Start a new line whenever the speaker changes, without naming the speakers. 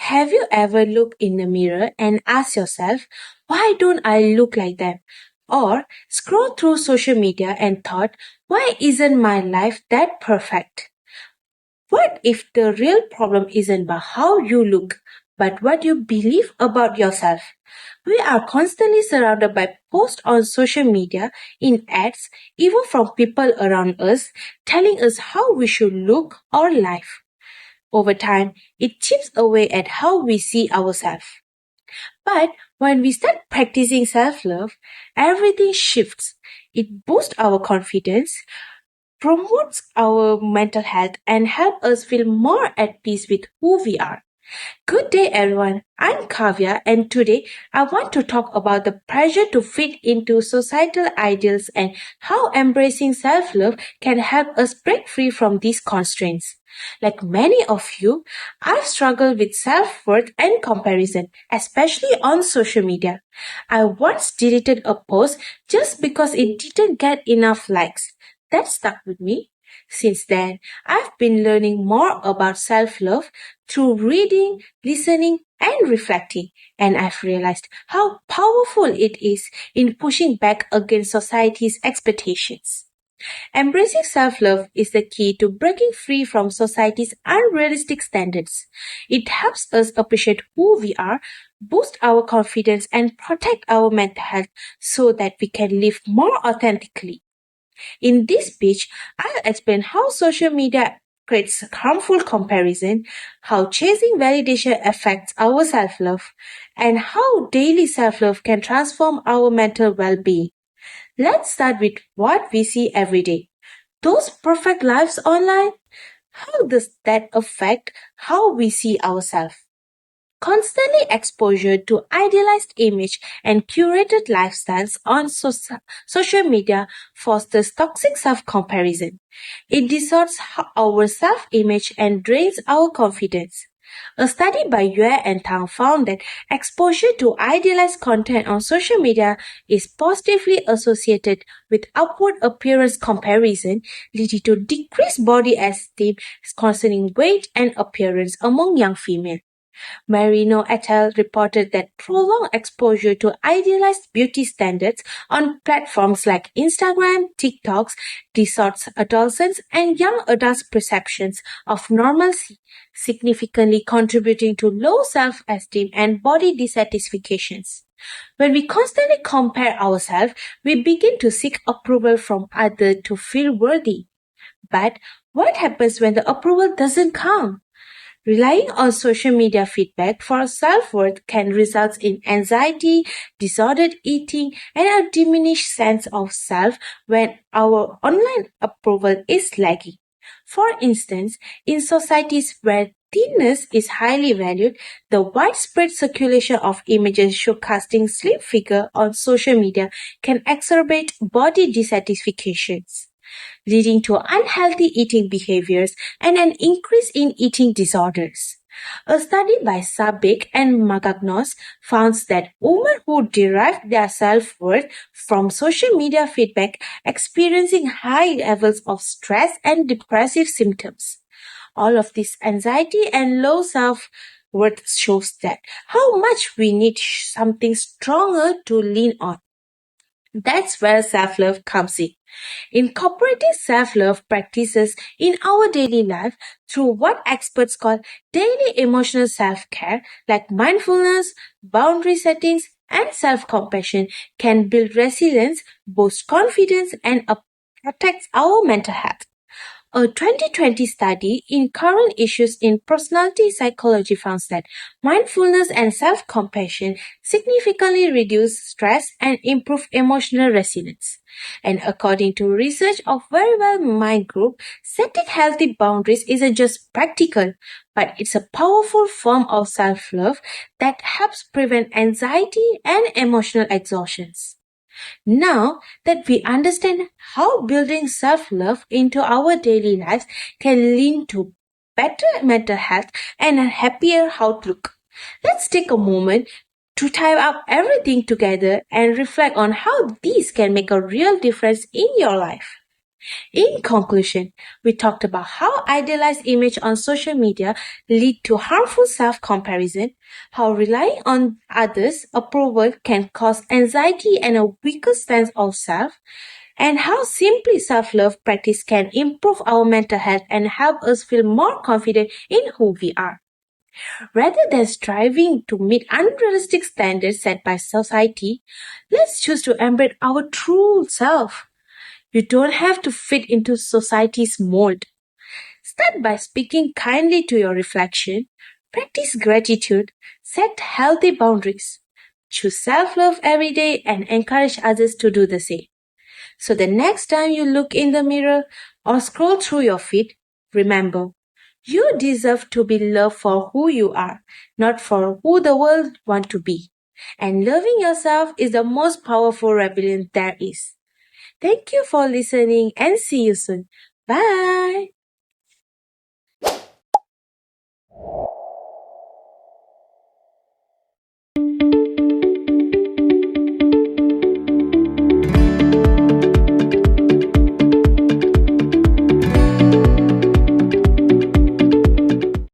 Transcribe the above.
Have you ever looked in the mirror and asked yourself, why don't I look like them? Or scroll through social media and thought, why isn't my life that perfect? What if the real problem isn't about how you look, but what you believe about yourself? We are constantly surrounded by posts on social media, in ads, even from people around us, telling us how we should look or live. Over time, it chips away at how we see ourselves. But when we start practicing self-love, everything shifts. It boosts our confidence, promotes our mental health, and helps us feel more at peace with who we are. Good day, everyone. I'm Kavya, and today I want to talk about the pressure to fit into societal ideals and how embracing self love can help us break free from these constraints. Like many of you, I've struggled with self worth and comparison, especially on social media. I once deleted a post just because it didn't get enough likes. That stuck with me. Since then, I've been learning more about self love through reading, listening, and reflecting, and I've realized how powerful it is in pushing back against society's expectations. Embracing self love is the key to breaking free from society's unrealistic standards. It helps us appreciate who we are, boost our confidence, and protect our mental health so that we can live more authentically. In this speech, I'll explain how social media creates harmful comparison, how chasing validation affects our self-love, and how daily self-love can transform our mental well-being. Let's start with what we see every day. Those perfect lives online? How does that affect how we see ourselves? Constantly exposure to idealized image and curated lifestyles on social media fosters toxic self-comparison. It distorts our self-image and drains our confidence. A study by Yue and Tang found that exposure to idealized content on social media is positively associated with upward appearance comparison, leading to decreased body esteem concerning weight and appearance among young females. Marino et al. Reported that prolonged exposure to idealized beauty standards on platforms like Instagram, TikToks distorts adolescents and young adults' perceptions of normalcy, significantly contributing to low self-esteem and body dissatisfactions. When we constantly compare ourselves, we begin to seek approval from others to feel worthy. But what happens when the approval doesn't come? Relying on social media feedback for self-worth can result in anxiety, disordered eating, and a diminished sense of self when our online approval is lacking. For instance, in societies where thinness is highly valued, the widespread circulation of images showcasing slim figure on social media can exacerbate body dissatisfactions, leading to unhealthy eating behaviors and an increase in eating disorders. A study by Sabik and Magagnos found that women who derived their self-worth from social media feedback experiencing high levels of stress and depressive symptoms. All of this anxiety and low self-worth shows that how much we need something stronger to lean on. That's where self-love comes in. Incorporating self-love practices in our daily life through what experts call daily emotional self-care like mindfulness, boundary settings, and self-compassion can build resilience, boost confidence, and protect our mental health. A 2020 study in current issues in personality psychology found that mindfulness and self-compassion significantly reduce stress and improve emotional resilience. And according to research of Very Well Mind Group, setting healthy boundaries isn't just practical, but it's a powerful form of self-love that helps prevent anxiety and emotional exhaustions. Now that we understand how building self-love into our daily lives can lead to better mental health and a happier outlook, let's take a moment to tie up everything together and reflect on how these can make a real difference in your life. In conclusion, we talked about how idealized image on social media lead to harmful self-comparison, how relying on others' approval can cause anxiety and a weaker sense of self, and how simply self-love practice can improve our mental health and help us feel more confident in who we are. Rather than striving to meet unrealistic standards set by society, let's choose to embrace our true self. You don't have to fit into society's mold. Start by speaking kindly to your reflection, practice gratitude, set healthy boundaries, choose self-love every day and encourage others to do the same. So the next time you look in the mirror or scroll through your feed, remember, you deserve to be loved for who you are, not for who the world wants to be. And loving yourself is the most powerful rebellion there is. Thank you for listening and see you soon. Bye.